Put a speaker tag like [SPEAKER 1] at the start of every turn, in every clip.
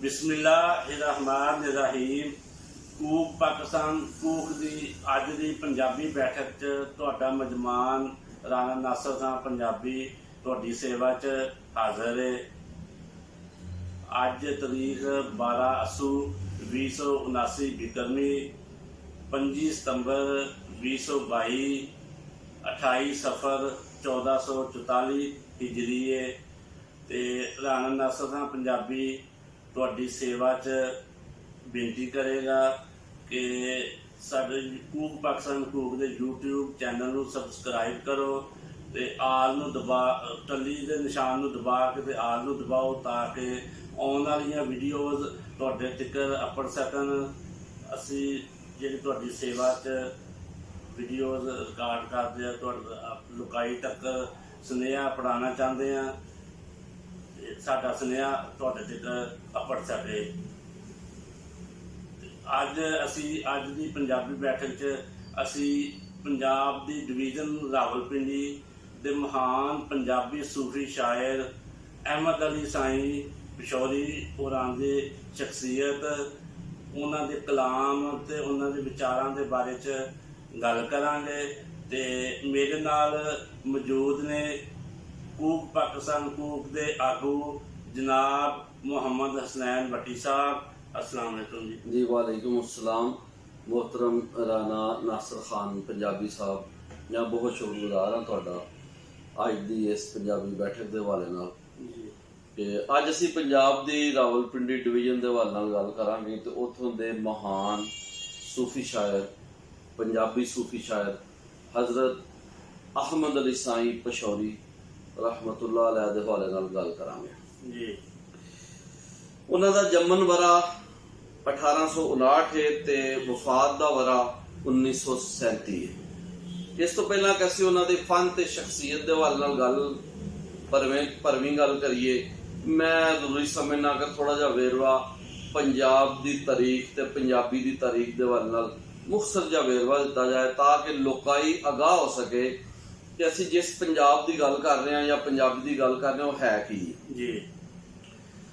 [SPEAKER 1] बिस्मिल्लाहिर्रहमानिर्रहीम। कूक पाकिस्तान कूक की अज की पंजाबी बैठक च तुहाडा मेजमान राणा नासर खां पंजाबी तुहाडी सेवा च हाज़र है। अज तरीक 12 असू 2079 बिकरमी, 25 सितंबर 2022, 28 सफर 1444 हिजरी है। ते राणा नासर खां पंजाबी तुहाडी सेवा च बेनती करेगा कि साडे कूक पाकिस्तान कूक दे यूट्यूब चैनल नूं सबसक्राइब करो ते आल नूं दबा टल्ली दे निशान नूं दबा के ते आल नूं दबाओ ताकि आउण वालियां वीडियोज़ तुहाडे तिकर अपड़ सकन। असी जिहड़ी तुहाडी सेवा च वीडियोज़ रिकॉर्ड करदे लोकाई तक सुनेहा पढ़ाना चाहते हैं, साडा सुनेहा तुहाडे तक अपड़ सके। अज की पंजाबी बैठक च असी पंजाब की डिवीजन रावलपिंडी दे महान पंजाबी सूफी शायर अहमद अली साईं पिशौरी होरां दी शख्सियत, उन्हां दे कलाम ते उन्हां दे विचारां दे बारे च गल करांगे। ते मेरे नाल मौजूद ने कूक पाकिस्तान कूक दे आगू जनाब मोहम्मद हसनैन भट्टी साहब। अस्सलाम वालेकुम
[SPEAKER 2] जी। वालेकुम अस्सलाम। मोहतरम राणा नासर खान पंजाबी साहब, मैं बहुत शुक्रगुजार हाँ तुहाडा अज की इस पंजाबी बैठक के हवाले नाल कि अज असी पंजाब की रावलपिंडी डिवीजन के हवाले नाल गल करांगे। तो उत्थों के महान सूफी शायर पंजाबी सूफी शायर हज़रत अहमद अली साईं पिशौरी रहमतुल्लाह अलैह दे हवाले नाल गल करांगे जी। उन्हां दा जमन वरा 1859 है ते वफात दा वरा 1937 है। इस तो पहला कि असीं उन्हां दे फन ते शख्सियत दे हवाले नाल गल भरवीं गल करिए, मैं जरूरी समझना कि थोड़ा जिहा वेरवा पंजाब दी तारीख ते पंजाबी दी तारीख दे हवाले नाल मुख्तसर जिहा वेरवा दिता जाए ताकि लोकाई आगाह हो सके कि असीं जिस पंजाब की गल कर रहे हैं या पंजाबी की गल कर रहे हैं वो है की जी।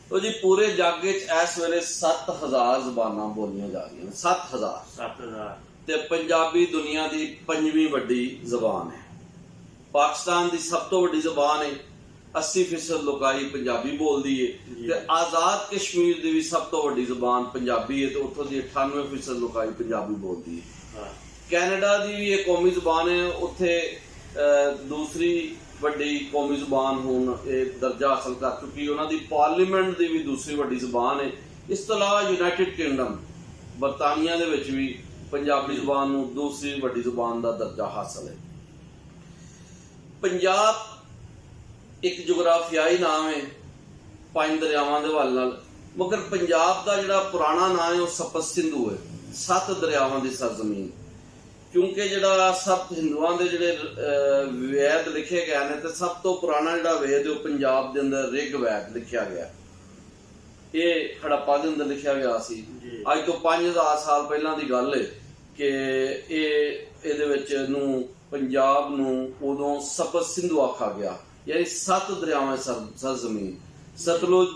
[SPEAKER 2] तो जी पूरे जग इस वेले 7000 ज़बानां बोलियां जा रही हैं। 7000 ते पंजाबी दुनिया की 5वीं वड्डी ज़बान है। पाकिस्तान की सब तो वड्डी ज़बान है। 80% लोकाई पंजाबी बोलती है। ते आज़ाद कश्मीर की भी सब तो वड्डी ज़बान पंजाबी है। तो उत्थों की 98% लोकाई पंजाबी बोलती है। कैनेडा की भी एक कौमी ज़बान है, उत्थे दूसरी वड्डी कौमी ज़बान हुण दर्जा हासिल कर चुकी। उन्होंने पार्लीमेंट की भी दूसरी वड्डी ज़बान है। इस तो अलावा यूनाइटेड किंगडम बरतानिया दे विच भी पंजाबी ज़बान नूं दूसरी वड्डी ज़बान का दर्जा हासिल है। पंजाब एक जोग्राफियाई नाम है 5 दरियावां दे हवाले नाल, मगर पंजाब का जिहड़ा पुराना नाम है वह सपत सिंधु है, 7 दरियावां की सरजमीन। क्योंकि जिहड़ा सब हिंदुआं दे जिहड़े वैद लिखे गए हैं तो सब तो पुराना जिहड़ा वेद है पंजाब दे अंदर ऋग वैद लिखा गया। ये हड़प्पा दे अंदर लिखा गया सी। अज तो 5000 साल पहलां दी गल है कि इहदे विच नूं पंजाब नूं उदों सपत सिंधु आखा गया, यानी 7 दरियावां सरजमीन सतलुज,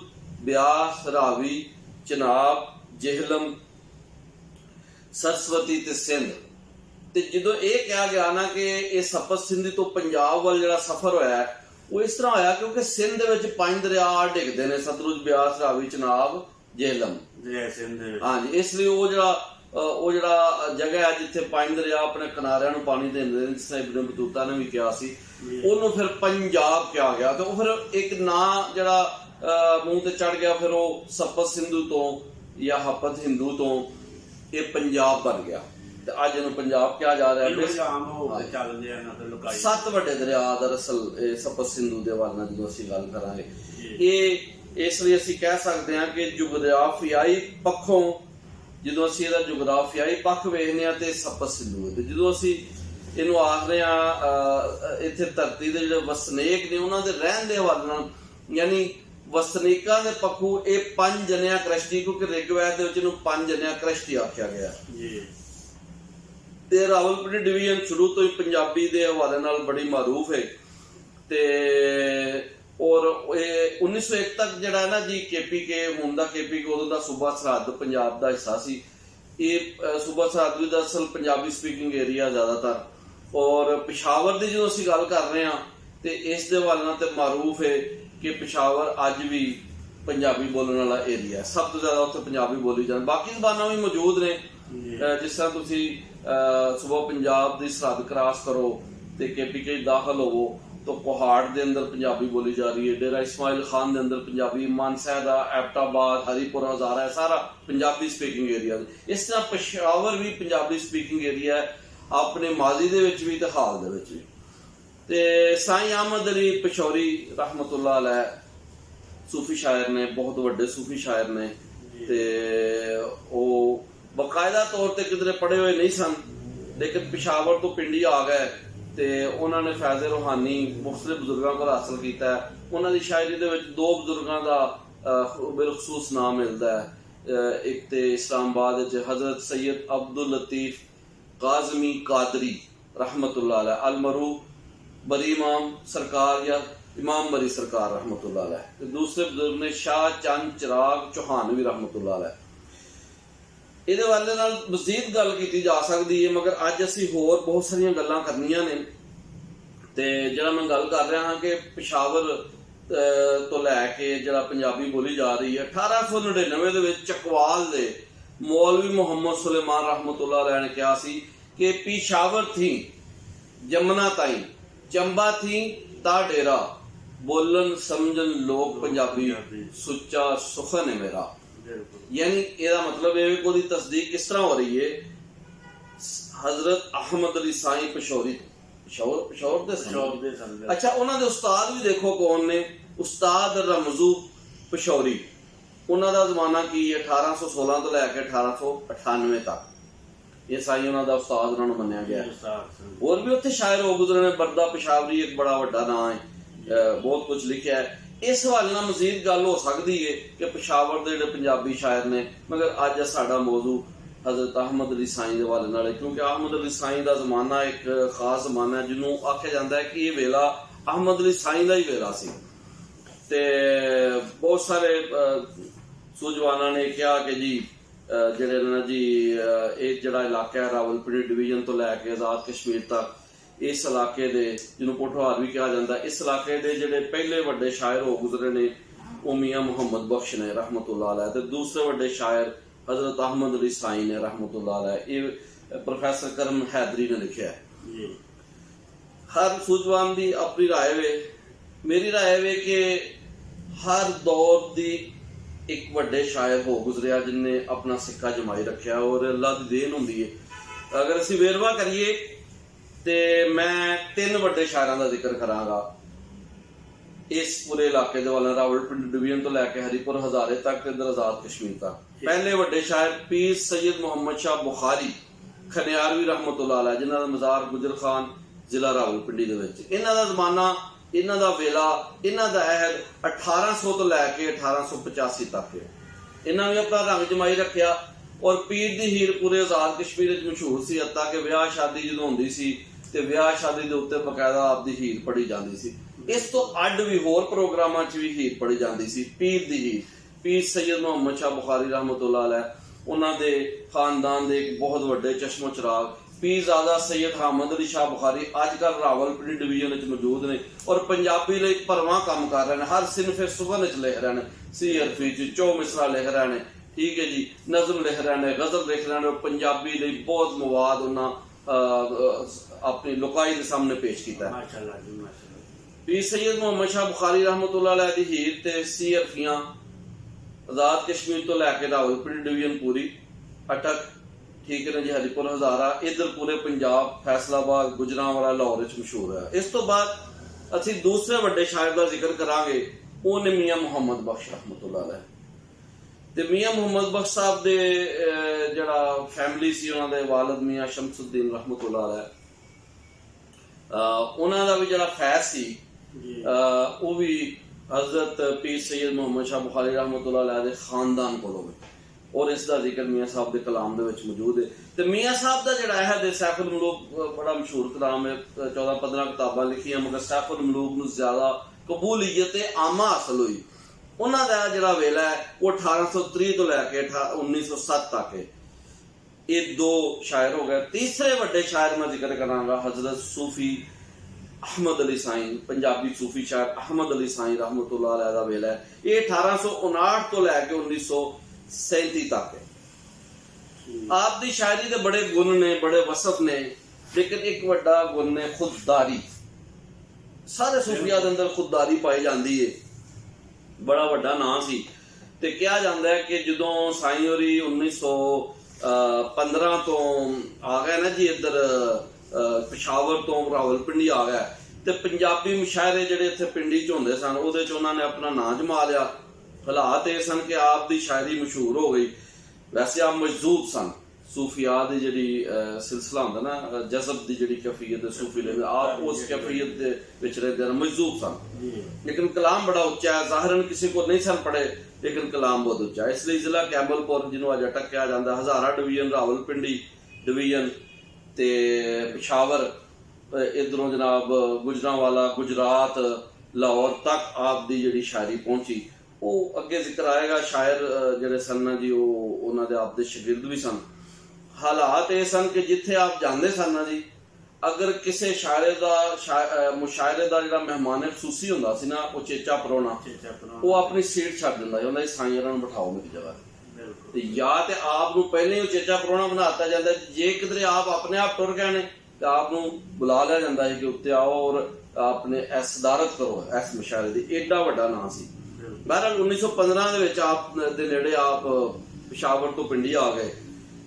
[SPEAKER 2] ब्यास, रावी, चनाब, जेहलम, सरस्वती ते सिंध। ते जो ये कहा गया ना कि ये सपत सिंधी तो पंजाब वाल जिहड़ा सफर होया है वो इस तरह होया क्योंकि सिंध दे विच 5 दरिया डिगदे ने, सतलुज, ब्यास, रावी, चनाब, जेहलम। हाँ जी, इसलिए वो जिहड़ा जगह है जिथे 5 दरिया अपने किनारिਆਂ ਨੂੰ पानी देंदे ने, जिस तरह इब्न बतूता ने भी कहा सी, ਉਹਨੂੰ फिर पंजाब कहा गया। तो फिर एक ना जिहड़ा मूंह ते चढ़ गया, फिर वो सपत सिंधु तो या हपत हिंदू तो ये पंजाब बन गया। अज इहनूं पंजाब कहा जा रहा है। 7 वड्डे दरिया दरअसल सपत सिंधु के हवाले नाल जो असीं गल करांगे, ये इसलिए असीं कह सकते हैं कि जोग्राफियाई पक्षों जो असीं इहदा जोग्राफियाई पक्ष वेखने तो सपत सिंधु है। जो असीं इहनूं आखदे हां इत्थे धरती दे जिहड़े वसनीक ने उन्हां दे रहण दे हवाले नाल, यानी वसनीकां दे पक्षों ये 5 जनिया कृष्टी, क्योंकि ऋग्वैद दे विच इहनूं 5 जनिया कृष्टी आख्या गया जी। ते रावलपिंडी डिवीजन शुरू तो ही पंजाबी के हवाले नाल बड़ी मारूफ है। ते ਔਰ ਇਹ 1901 ਤੱਕ ਜਿਹੜਾ ਹੈ ਨਾ ਜੀ KPK ਹੁਣ ਦਾ KPK ਉਦੋਂ ਦਾ ਸੂਬਾ ਸਰਹੱਦ ਪੰਜਾਬ ਦਾ ਹਿੱਸਾ ਸੀ। ਇਹ ਸੂਬਾ ਸਰਹੱਦ ਵੀ ਦਰਅਸਲ ਪੰਜਾਬੀ ਸਪੀਕਿੰਗ ਏਰੀਆ ਜ਼ਿਆਦਾਤਰ, ਔਰ ਪਿਸ਼ਾਵਰ ਦੀ ਜਦੋਂ ਅਸੀਂ ਗੱਲ ਕਰ ਰਹੇ ਹਾਂ ਤੇ ਇਸ ਦੇ ਹਵਾਲੇ ਨਾਲ ਤੇ ਮਾਰੂਫ ਹੈ ਕਿ ਪਿਸ਼ਾਵਰ ਅੱਜ ਵੀ ਪੰਜਾਬੀ ਬੋਲਣ ਵਾਲਾ ਏਰੀਆ, ਸਭ ਤੋਂ ਜ਼ਿਆਦਾ ਉੱਥੇ ਪੰਜਾਬੀ ਬੋਲੀ ਜਾਂਦੀ। ਬਾਕੀ ਜ਼ਬਾਨਾਂ ਵੀ ਮੌਜੂਦ ਨੇ, ਜਿਸ ਤਰ੍ਹਾਂ ਤੁਸੀਂ ਸੂਬਾ ਪੰਜਾਬ ਦੀ ਸਰਹੱਦ ਕ੍ਰਾਸ ਕਰੋ ਤੇ KPK ਦਾਖਲ ਹੋਵੋ तो पहाड़ के अंदर पंजाबी बोली जा रही है, डेरा इस्माइल खान के अंदर पंजाबी, मानसैदा, एबटाबाद, हरीपुर, हजारा है सारा पंजाबी स्पीकिंग एरिया। इस तरह पेशावर भी पंजाबी स्पीकिंग एरिया है अपने माजी दे विच भी ते हाल दे विच भी। ते साईं अहमद अली पेशौरी रहमतुल्लाह अलैह सूफी शायर ने, बहुत वड्डे सूफी शायर ने, ते वो बाकायदा तौर ते किधरे पढ़े हुए नहीं सन, लेकिन पेशावर तो पिंडी आ गए ਤੇ ਉਹਨਾਂ ਨੇ ਫੈਜ਼ ਰੂਹਾਨੀ ਮੁਖਤਲਿਫ ਬਜ਼ੁਰਗਾਂ ਕੋਲ ਹਾਸਲ ਕੀਤਾ ਹੈ। ਉਹਨਾਂ ਦੀ ਸ਼ਾਇਰੀ ਦੇ ਵਿੱਚ ਦੋ ਬਜ਼ੁਰਗਾਂ ਦਾ ਬਿਲਖਸੂਸ ਨਾਮ ਮਿਲਦਾ ਹੈ। ਇੱਕ ਤੇ ਇਸਲਾਮਾਬਾਦ ਵਿੱਚ ਹਜ਼ਰਤ ਸੈयद ਅਬਦੁਲ ਲਤੀਫ ਕਾਜ਼ਮੀ ਕਾਦਰੀ रहमतुल्लाह अलैह, अलमरू बरी इमाम सरकार या इमाम बरी सरकार रहमतुल्लाह अलैह, ते दूसरे बुजुर्ग ने शाह चंद चिराग चौहानवी रहमतुल्लाह अलैह। ਇਹਦੇ ਵਾਲੇ ਨਾਲ ਮਜ਼ੀਦ ਗੱਲ ਕੀਤੀ ਜਾ ਸਕਦੀ ਹੈ, ਮਗਰ ਅੱਜ ਅਸੀਂ ਹੋਰ ਬਹੁਤ ਸਾਰੀਆਂ ਗੱਲਾਂ ਕਰਨੀਆਂ ਨੇ। ਤੇ ਜਿਹੜਾ ਮੈਂ ਗੱਲ ਕਰ ਰਿਹਾ ਹਾਂ ਕਿ ਪਿਸ਼ਾਵਰ ਤੋਂ ਲੈ ਕੇ ਜਿਹੜਾ ਪੰਜਾਬੀ ਬੋਲੀ ਜਾ ਰਹੀ ਹੈ, 1899 ਦੇ ਵਿੱਚ ਚਕਵਾਲ ਦੇ ਮੌਲਵੀ ਮੁਹੰਮਦ ਸੁਲੇਮਾਨ ਰਹਿਮਤੁल्लाह अलैह ਨੇ ਕਿਹਾ ਸੀ ਕਿ ਪਿਸ਼ਾਵਰ ਥੀ ਜਮਨਾ ਤਾਈ ਚੰਬਾ ਥੀ ਤਾ ਡੇਰਾ ਬੋਲਣ ਸਮਝਣ ਲੋਕ ਪੰਜਾਬੀ ਸੁੱਚਾ ਸੁਖਨ ਹੈ ਮੇਰਾ। यानी ਇਹਦਾ मतलब है कि ਉਹਦੀ ਤਸਦੀਕ ਕਿਸ ਤਰ੍ਹਾਂ ਹੋ ਰਹੀ ਹੈ। हजरत अहमद अली साईं पेशौरी, पेशौर ਦੇ ਸਨ। ਅੱਛਾ, ਉਹਨਾਂ ਦੇ ਉਸਤਾਦ ਵੀ ਦੇਖੋ ਕੌਣ ਨੇ, ਉਸਤਾਦ ਰਮਜ਼ੂ पेशौरी। ਉਹਨਾਂ ਦਾ ਜ਼ਮਾਨਾ ਕੀ ਹੈ, 1816 ਤੋਂ ਲੈ ਕੇ 1898 ਤੱਕ ਇਹ ਸਾਈਂ ਉਹਨਾਂ ਦਾ ਉਸਤਾਦ ਉਹਨਾਂ ਨੂੰ ਮੰਨਿਆ ਗਿਆ। ਹੋਰ ਵੀ ਉੱਥੇ ਸ਼ਾਇਰ ਹੋ ਗੁਜ਼ਰੇ ਨੇ, ਬਰਦਾ पेशावरी ਇੱਕ ਬੜਾ ਵੱਡਾ ਨਾਂ ਹੈ, ਬਹੁਤ ਕੁਝ ਲਿਖਿਆ ਹੈ। इस हवाले नाल मजीद गल हो सकती है कि पेशावर के जिहड़े पंजाबी शायर ने, मगर अज साडा मौजू हजरत अहमद अली साईं के हवाले नाल है, क्योंकि अहमद अली साईं का जमाना एक खास जमाना है जिन्हों आख्या जाता है कि ये वेला अहमद अली साईं का ही वेला सी। ते बहुत सारे सूझवाना ने कहा कि जी जिहड़े ना जी ये जिहड़ा इलाका है रावलपिंडी डिवीजन तो लैके आज़ाद कश्मीर तक, इस इलाके दे जिन्हों पोठवार भी कहा जाता है, इस इलाके दे जिहड़े पहले वड्डे शायर हो गुजरे ने वो मियाँ मुहम्मद बख्श ने रहमतुल्लाह अलैह, ते दूसरे वड्डे शायर हजरत अहमद अली साईं ने रहमतुल्लाह अलैह। ये प्रोफेसर करम हैदरी ने लिखा है। हर सूझवान की अपनी राय वे, मेरी राय वे कि हर दौर की एक वड्डे शायर हो गुजरिया जिन्हें अपना सिक्का जमाई रखा, और अल्लाह की देन होंदी है। अगर असीं वेरवा करिए ਤੇ ਮੈਂ ਤਿੰਨ ਵੱਡੇ ਸ਼ਾਇਰਾਂ ਦਾ ਜ਼ਿਕਰ ਕਰਾਂਗਾ ਇਸ ਪੂਰੇ ਇਲਾਕੇ ਦੇ ਵਾਲਾ, ਰਾਵਲਪਿੰਡੀ ਡਿਵੀਜ਼ਨ ਤੋਂ ਲੈ ਕੇ ਹਰੀਪੁਰ ਹਜ਼ਾਰੇ ਤੱਕ ਤੇ ਆਜ਼ਾਦ ਕਸ਼ਮੀਰ ਤੱਕ। ਪਹਿਲੇ ਵੱਡੇ ਸ਼ਾਇਰ ਪੀਰ ਸੈयद ਮੁਹੰਮਦ ਸ਼ਾਹ ਬੁਖਾਰੀ ਖਨਿਆਰਵੀ ਰਹਿਮਤੁल्लाह अलैह, ਜਿਨ੍ਹਾਂ ਦਾ ਮਜ਼ਾਰ ਗੁਜਰ ਖਾਨ ਜ਼ਿਲ੍ਹਾ ਰਾਵਲਪਿੰਡੀ ਦੇ ਵਿੱਚ। ਇਹਨਾਂ ਦਾ ਜ਼ਮਾਨਾ, ਇਹਨਾਂ ਦਾ ਵੇਲਾ, ਇਹਨਾਂ ਦਾ ਅਹਿਦ 1800 ਤੋਂ ਲੈ ਕੇ 1885 ਤੱਕ ਹੈ। ਇਹਨਾਂ ਨੇ ਆਪਣਾ ਰੰਗ ਜਮਾਈ ਰੱਖਿਆ, और पीर दी हीर पूरे आजाद कश्मीर मशहूर सी, हत्ता कि ब्याह शादी जो होंदी सी ते ब्याह शादी दे उत्ते बकायदा आपदी हीर पढ़ी जाती सी। इस तो अड भी होर प्रोग्रामां च भी हीर पढ़ी जाती सी, पीर दी हीर। पीर सैयद मुहम्मद शाह बुखारी रहमतुल्लाह अलैह उन्हां दे खानदान दे एक बहुत वड्डे चश्मो चिराग पीरजादा सैयद हामिद अली शाह बुखारी अजकल रावलपिंडी डिवीजन च मौजूद ने, और पंजाबी लई भरवां काम कर रहे हैं। हर सिनफे सुगन च लिख रहे हैं, सी अरफी च चौ मिसरा लिख रहे हैं, ठीक है जी, नज़म लिख रहे हैं, गज़ल लिख रहे हैं। पंजाबी लिए बहुत मवाद उन्हें अपनी लोकाई के सामने पेश किया। पीर सैयद मुहम्मद शाह बुखारी रहमतुल्लाह अलैह दी हीर ते सी अरफियां आज़ाद कश्मीर तो लैके रावलपिंडी डिवीजन पूरी अटक, ठीक है ना जी, हरीपुर हजारा, इधर पूरे पंजाब फैसलाबाद गुजरांवाला लाहौर च मशहूर है। इस तो बाद असीं दूसरे वड्डे शायर का जिक्र करांगे, वो ने मियाँ मुहम्मद बख्श रहमतुल्लाह अलैह। ਤੇ ਮੀਆਂ ਮੁਹੰਮਦ ਬਖਸ਼ ਸਾਹਿਬ ਦੇ ਜਿਹੜਾ ਫੈਮਿਲੀ ਸੀ, ਉਹਨਾਂ ਦੇ ਵਾਲਿਦ ਮੀਆਂ ਸ਼ਮਸੁੱਦੀਨ ਰਹਿਮਤੁल्लाह अलैह, ਉਹਨਾਂ ਦਾ ਵੀ ਜਿਹੜਾ ਫੈਜ਼ ਸੀ ਉਹ ਵੀ हजरत पीर सैयद मुहम्मद शाह बुखारी रहमतुल्लाह अलैह ਦੇ ਖਾਨਦਾਨ ਕੋਲੋਂ ਹੈ, और इसका जिक्र मियाँ साहब के कलाम ਦੇ ਵਿੱਚ मौजूद है। ਤੇ मियाँ साहब ਦਾ ਜਿਹੜਾ ਹੈ ਦੇ सैफुल मलूक बड़ा मशहूर कलाम है, 14-15 किताबां लिखियां, मगर सैफुल मलूक ਨੂੰ ਜ਼ਿਆਦਾ ਕਬੂਲੀਅਤ ਆਮਾ ਹਾਸਲ ਹੋਈ। ਉਹਨਾਂ ਦਾ ਜਿਹੜਾ ਵੇਲਾ ਹੈ ਉਹ 1830 ਤੋਂ ਲੈ ਕੇ 1907 ਤੱਕ ਹੈ। ਇਹ ਦੋ ਸ਼ਾਇਰ ਹੋ ਗਏ। ਤੀਸਰੇ ਵੱਡੇ ਸ਼ਾਇਰ ਮੈਂ ਜ਼ਿਕਰ ਕਰਾਂਗਾ ਹਜ਼ਰਤ ਸੂਫੀ ਅਹਿਮਦ ਅਲੀ ਸਾਈਂ, ਪੰਜਾਬੀ ਸੂਫੀ ਸ਼ਾਇਰ ਅਹਿਮਦ ਅਲੀ ਸਾਈਂ ਰਹਿਮਤੁल्लाह अलैह ਦਾ ਵੇਲਾ ਹੈ। ਇਹ 1859 ਤੋਂ ਲੈ ਕੇ 1937 ਤੱਕ ਹੈ। ਆਪ ਦੀ ਸ਼ਾਇਰੀ ਦੇ ਬੜੇ ਗੁਣ ਨੇ, ਬੜੇ ਵਸਫ ਨੇ, ਲੇਕਿਨ ਇੱਕ ਵੱਡਾ ਗੁਣ ਨੇ ਖੁਦਦਾਰੀ। ਸਾਰੇ ਸੂਫੀਆਂ ਦੇ ਅੰਦਰ ਖੁਦਦਾਰੀ ਪਾਈ ਜਾਂਦੀ ਹੈ। ਬੜਾ ਵੱਡਾ ਨਾਂ ਸੀ ਤੇ ਕਿਹਾ ਜਾਂਦਾ ਹੈ ਕਿ ਜਦੋਂ ਸਾਈਂ ਹੋਰੀ 1915 ਤੋਂ ਆ ਗਏ ਨਾ ਜੀ ਇੱਧਰ ਪਿਸ਼ਾਵਰ ਤੋਂ ਰਾਵਲਪਿੰਡੀ ਆ ਗਿਆ, ਤੇ ਪੰਜਾਬੀ ਮੁਸ਼ਾਇਰੇ ਜਿਹੜੇ ਇੱਥੇ ਪਿੰਡੀ ਚ ਹੁੰਦੇ ਸਨ ਉਹਦੇ ਚ ਉਹਨਾਂ ਨੇ ਆਪਣਾ ਨਾਂ ਜਮਾ ਲਿਆ। ਹਾਲਾਤ ਇਹ ਸਨ ਕਿ ਆਪ ਦੀ ਸ਼ਾਇਰੀ ਮਸ਼ਹੂਰ ਹੋ ਗਈ। ਵੈਸੇ ਆਪ ਮਜਜ਼ੂਬ ਸਨ। ਸੂਫੀਆ ਦੀ ਜਿਹੜੀ ਸਿਲਸਿਲਾ ਹੁੰਦਾ ਨਾ, ਜਜ਼ਬ ਦੀ ਜਿਹੜੀ ਕੈਫੀਅਤ ਹੈ ਸੂਫੀ ਦੇ, ਆਪ ਉਸ ਕੈਫੀਅਤ ਦੇ ਵਿੱਚ ਰਹਿੰਦੇ ਹਨ, ਮਜਜ਼ੂਬ ਸਨ। ਲੇਕਿਨ ਕਲਾਮ ਬੜਾ ਉੱਚਾ ਹੈ। ਜ਼ਾਹਿਰਨ ਕਿਸੇ को नहीं सन पढ़े, लेकिन कलाम बहुत उच्चा है। इसलिए जिला कैमलपुर जिन्हों अज अटक कहा जाता, हज़ारा डिवीजन, रावलपिंडी डिवीजन ते पिशावर, इधरों जनाब गुजरांवाला, गुजरात, लाहौर तक आप दी जिहड़ी शायरी पहुंची। वो अगे जिक्र आएगा। शायर जिहड़े सन जी उन्हां दे आप दे शागिर्द भी सन। हालात ये सन कि जिथे आप जाते सन ना जी, अगर किसी शायरे का मुशायरे का जो मेहमान खसूसी होंदा सी ना, वो चेचा परोना, वो अपनी सीट छड्ड दिंदा जी, साईं होरां नूं बिठाओ मेरी जगह ते। या ते आप नूं पहले ही चेचा परोना बनाता जाता, जे किधरे आप अपने आप टुर गए ने तो आप नूं बुला लिया जाता है कि उत्ते आओ और आपने सदारत करो इस मुशायरे दी। एडा वड्डा नाम सी। बहरहाल 1915 दे विच आप दे नेड़े आप पिशावर तो पिंडी आ गए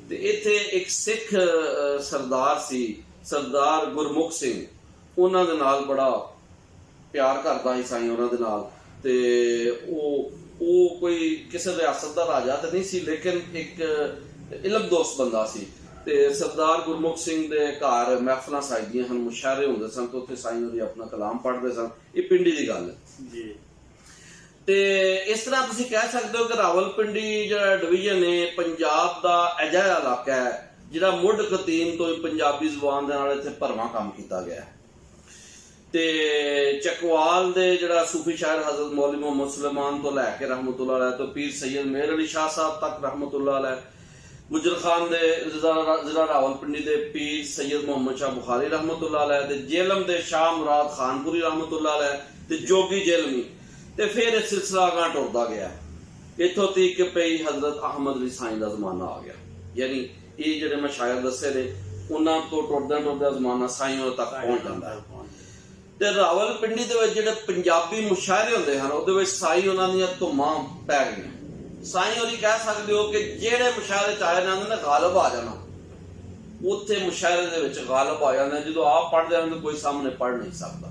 [SPEAKER 2] ते इत्थे एक सिख सरदार सी, सरदार गुरमुख सिंह, उन्हां दे नाल बड़ा प्यार करदा सी साईं उन्हां दे नाल। ते ਉਹ कोई किसी रियासत का राजा तो नहीं सी, लेकिन एक इलम दोस्त बंदा सी। ते सरदार गुरमुख सिंह दे घर महफिलां सजदियां सन, मुशायरे हुंदे सन, तो उत्थे साईं होरी अपना कलाम पढ़दे सन। ये पिंडी दी गल है जी। ते इस तरह तुसीं कह सकते हो कि रावलपिंडी जिहड़ा डिवीजन है पंजाब दा अजिहा इलाका है जिहड़ा मुढ़ कतीम तो पंजाबी जुबान दे नाल इत्थे भरवां काम कीता गया है। ते चकवाल दे जिहड़ा सूफी शायर हज़रत मौलवी मोहम्मद सुलेमान तो लैके रहमतुल्लाह अलैह तो पीर सैयद मेहर अली शाह साहब तक रहमतुल्लाह अलैह, गुजर खान दे जिला रावलपिंडी दे पीर सैयद मोहम्मद शाह बुखारी रहमतुल्लाह अलैह, ते जेलम दे शाह मुराद खानपुरी रहमतुल्लाह अलैह, ते जोगी जेलमी, ते फिर यह सिलसिला अगां टुरदा गया। इत्थों तक कि पई हजरत अहमद अली साईं दा जमाना आ गया। यानी ये जिहड़े मैं शायर दस्से ने उन्हां तो टुरदा टुरदा जमाना साईं तक पहुंच जाता है। ते रावलपिंडी दे विच जिहड़े पंजाबी मुशायरे हुंदे हन उहदे विच साईं उन्हां दीयां धुम्मां पै गईयां। साईं होरी कह सकदे हो कि जिहड़े मुशायरे च आए जांदे ने गालिब आ जाना, उत्थे मुशायरे दे विच गालिब आ जांदे। जदों आप पढ़दे हन तो कोई सामने पढ़ नहीं सकदा।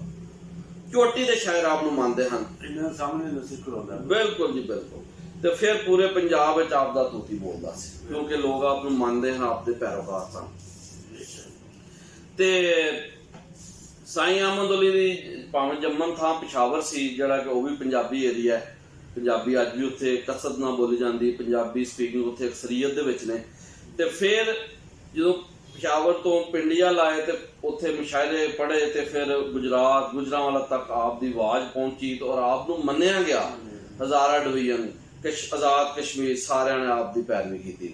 [SPEAKER 2] चोटी दे शायर आप नूं मंनदे हन,
[SPEAKER 1] इन्हां सामने नहीं सिखदा।
[SPEAKER 2] बिल्कुल जी बिल्कुल। ते फिर पूरे पंजाब विच आप दा तूती बोलदा सी, क्योंकि लोग आप नूं मंनदे हन, आप दे पैरोकार सन। ते साईं अहमद अली दी भावें जम्मन थां पिशावर सी, जिहड़ा कि वो भी पंजाबी एरिया है। पंजाबी अज भी उत्थे कसरत नाल बोली जाती, पंजाबी स्पीकिंग उत्थे अक्सरीयत दे विच ने। ते फिर जदों पिशावर तो पिंडिया लाए ते उत्थे मुशायरे पढ़े, ते फिर गुजरात गुजरांवाला तक आप दी आवाज पहुंची और आप नूं मन्निया गया। हज़ारा डिवीजन, आजाद कश्मीर, सारियां ने आप दी पैरवी कीती।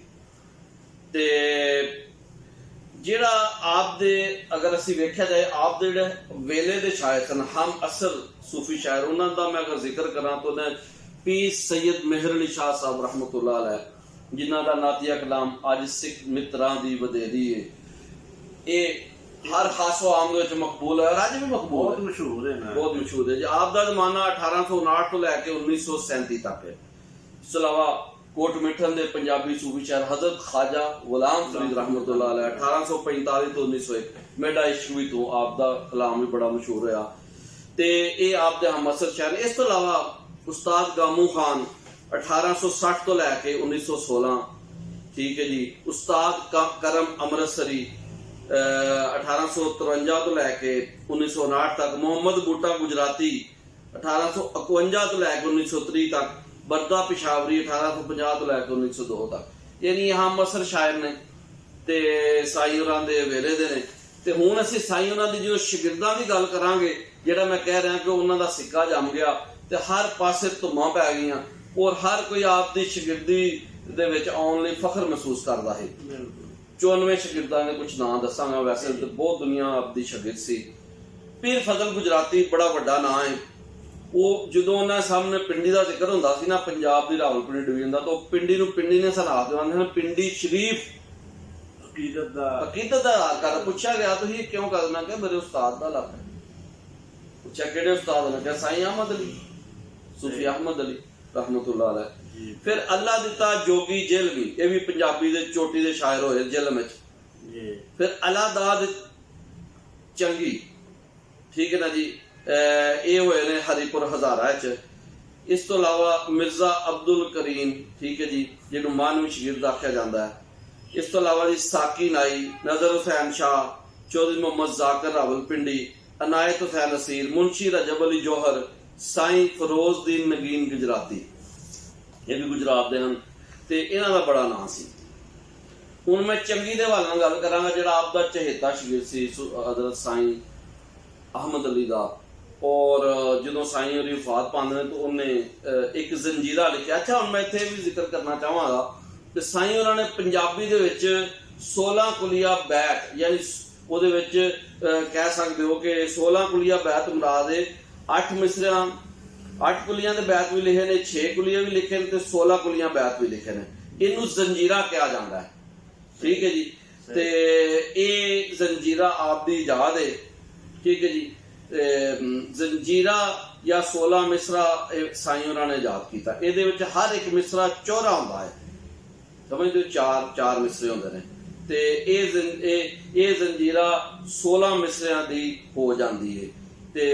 [SPEAKER 2] ते जिहड़ा आप दे अगर असीं वेख्या जाए आप दे जिहड़े वेले दे शायर सन, हम असल सूफी शायर, उन्हां दा मैं अगर जिक्र करां तो ने पीर सैयद मेहर अली शाह साहब रहमतुल्लाह अलैह, जिन्हां दा नातिया कलाम अज सिख मित्रां दी वधेरी है, ये हर खासो आम दे विच मकबूल है और अज भी मकबूल है,
[SPEAKER 1] मशहूर है,
[SPEAKER 2] बहुत मशहूर है जी। आप दा जमाना 1859 तो लैके 1937 तक है। इस अलावा कोट मिठन दे पंजाबी सूफी शायर हजरत ख्वाजा गुलाम फरीद रहमतुल्लाह अलैह 1845 तो 1901, मेरा इश्क भी तो आप दा कलाम भी बड़ा मशहूर होया। ते ये आप दे हम असर शायर। इस तो अलावा उस्ताद गामू खान 1860 तो लैके 1916, ठीक है जी। उस्ताद करम अमृतसरी 1853 तो लैके 1959 तक। मोहम्मद बूटा गुजराती 1851 तो लैके 1930 तक। बरदा पिशावरी 1850 तो लैके 1902 तक। यानी हम असर शायर ने ते साईं होरां दे वेले दे ने। ते हुण असीं साईं होरां दी जो शागिर्दां दी गल करांगे ਜਿਹੜਾ ਮੈਂ ਕਹਿ ਰਿਹਾ ਕਿ ਉਹਨਾਂ ਦਾ ਸਿੱਕਾ ਜੰਮ ਗਿਆ ਤੇ ਹਰ ਪਾਸੇ ਧੁੰਮਾਂ ਪੈ ਗਈਆਂ ਔਰ ਹਰ ਕੋਈ ਆਪ ਦੀ ਸ਼ਾਗਿਰਦੀ ਦੇ ਵਿੱਚ ਆਉਣ ਲਈ ਫਖਰ ਮਹਿਸੂਸ ਕਰਦਾ ਹੈ। 94 ਸ਼ਾਗਿਰਦਾਂ ਦੇ ਕੁਝ ਨਾਂ ਦੱਸਾਂਗਾ, ਵੈਸੇ ਤਾਂ ਬਹੁਤ ਦੁਨੀਆ ਆਪ ਦੀ ਸ਼ਾਗਿਰਦ ਸੀ। ਪੀਰ ਫਜ਼ਲ ਗੁਜਰਾਤੀ ਬੜਾ ਵੱਡਾ ਨਾਂ ਹੈ। ਉਹ ਜਦੋਂ ਉਹਨਾਂ ਸਾਹਮਣੇ ਪਿੰਡੀ ਦਾ ਜ਼ਿਕਰ ਹੁੰਦਾ ਸੀ ਨਾ, ਪੰਜਾਬ ਦੀ ਰਾਵਲਪਿੰਡੀ ਡਿਵੀਜ਼ਨ ਦਾ, ਤਾਂ ਉਹ ਪਿੰਡੀ ਨੂੰ ਪਿੰਡੀ ਨੇ ਸਲਾਹ ਦਿਵਾਉਂਦੇ ਹਨ, ਪਿੰਡੀ ਸ਼ਰੀਫ ਅਕੀਦਤ ਦਾ ਕਰ। ਪੁੱਛਿਆ ਗਿਆ ਤੁਸੀਂ ਕਿਉਂ ਕਰਨਾ? ਕਿ ਮੇਰੇ ਉਸਤਾਦ ਦਾ ਇਲਾਕਾ। ਪੁੱਛਿਆ ਕਿਹੜੇ ਉਸਤਾਦ ਨੇ? ਕਿਹਾ ਸਾਈਂ ਅਹਿਮਦ ਅਲੀ, ਸੂਫੀ ਅਹਿਮਦ ਅਲੀ ਰਹਿਮਤੁल्लाह अलैह। फिर अल्लाह दिता जोगी जिलमी, ये भी पंजाबी दे चोटी दे शायर होए जिलम विच। फिर अलादाद चंगी, ठीक है ना जी, ये होए ने हरिपुर हजारा च। इस तो अलावा मिर्जा अब्दुल करीम, ठीक है जी, जिन्हों मानवी शगिर्द आख्या जाता है। इस तो अलावा जी साकी नाई, नजर हुसैन शाह, चौधरी मोहम्मद जाकर रावलपिंडी, अनायत हुसैन असीर, मुंशी रजब अली जौहर, साईं फिरोजदीन नगीन गुजराती, ये भी गुजरात दे हन ते इन्हां दा बड़ा नाम सी। हुण मैं चंगी दे हवाले नाल गल करांगा, जिहड़ा आप दा चहेता शागिर्द सी हजरत साईं अहमद अली दा। और जदों साईं होरी वफात पांदे ने तो उन्हें एक जंजीरा लिखिया। अच्छा, हुण मैं इत्थे भी जिक्र करना चाहांगा कि साईं होरां ने पंजाबी दे विच 16 कुलिया बैत, यानी ਉਹਦੇ ਵਿੱਚ ਕਹਿ ਸਕਦੇ ਹੋ ਕਿ 16 ਕੁਲੀਆ ਬੈਤ ਮੁਰਾਦ ਹੈ। 8 ਮਿਸਰਿਆਂ 8 ਕੁਲੀਆਂ ਦੇ ਬੈਤ ਵੀ ਲਿਖੇ ਨੇ, 6 ਕੁਲੀਆਂ ਵੀ ਲਿਖੇ ਨੇ ਤੇ 16 ਕੁਲੀਆਂ ਬੈਤ ਵੀ ਲਿਖੇ ਨੇ। ਇਹਨੂੰ ਜ਼ੰਜੀਰਾ ਕਿਹਾ ਜਾਂਦਾ ਹੈ, ਠੀਕ ਹੈ ਜੀ। ਤੇ ਇਹ ਜ਼ੰਜੀਰਾ ਆਪ ਦੀ ਇਜਾਦ ਹੈ, ਠੀਕ ਹੈ ਜੀ। ਜ਼ੰਜੀਰਾ ਜਾਂ 16 ਮਿਸਰਾ ਸਾਈਂ ਹੋਰਾਂ ਨੇ ਇਜਾਦ ਕੀਤਾ। ਇਹਦੇ ਵਿੱਚ ਹਰ ਇੱਕ ਮਿਸਰਾ ਚੌਰਾ ਹੁੰਦਾ ਹੈ, ਸਮਝਦੇ ਹੋ, ਚਾਰ ਮਿਸਰੇ ਹੁੰਦੇ ਨੇ। ਤੇ ਇਹ ਜ਼ੰਜੀਰਾ 16 ਮਿਸਰਿਆਂ ਦੀ ਹੋ ਜਾਂਦੀ ਹੈ। ਤੇ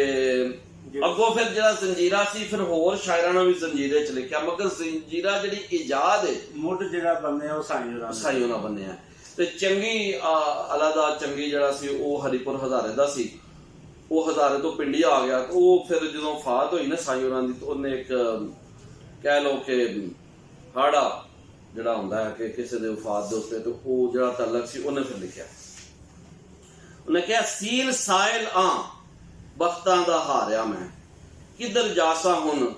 [SPEAKER 2] ਅੱਗੋਂ ਫਿਰ ਜਿਹੜਾ ਜ਼ੰਜੀਰਾ ਸੀ ਫਿਰ ਹੋਰ ਸ਼ਾਇਰਾਂ ਨੇ ਵੀ ਜ਼ੰਜੀਰੇ ਚ ਲਿਖਿਆ, ਮਗਰ ਜ਼ੰਜੀਰਾ ਜਿਹੜੀ ਇਜਾਦ ਹੈ
[SPEAKER 1] ਮੁੱਢ ਜਿਹੜਾ ਬੰਨਿਆ ਉਹ ਸਾਈਂ ਹੋਰਾਂ
[SPEAKER 2] ਬੰਨਿਆ। ਤੇ ਚੰਗੀ ਅਲਾਦਾ ਚੰਗੀ ਜਿਹੜਾ ਸੀ ਉਹ ਹਰੀਪੁਰ ਹਜ਼ਾਰੇ ਦਾ ਸੀ। ਉਹ ਹਜ਼ਾਰੇ ਤੋਂ ਪਿੰਡੀ ਆ ਗਿਆ। ਉਹ ਫਿਰ ਜਦੋਂ ਵਫਾਤ ਹੋਈ ਨਾ ਸਾਈਂ ਹੋਰਾਂ ਦੀ, ਤਾਂ ਉਹਨੇ ਇੱਕ ਕਹਿ ਲਓ ਕਿ ਹਾੜਾ ਜਿਹੜਾ ਹੁੰਦਾ ਹੈ ਕਿ ਕਿਸੇ ਦੇ ਵਫਾਤ ਦੇ ਉੱਤੇ, ਤੇ ਉਹ ਜਿਹੜਾ ਤਾਲਕ ਸੀ ਉਹਨੇ ਫਿਰ ਲਿਖਿਆ। ਉਹਨੇ ਕਿਹਾ ਸੀਲ ਸਾਇਲ ਆ ਬਖਤਾਂ ਦਾ ਹਾਰਿਆ ਮੈਂ, ਕਿੱਧਰ ਜਾਸਾਂ ਹੁਣ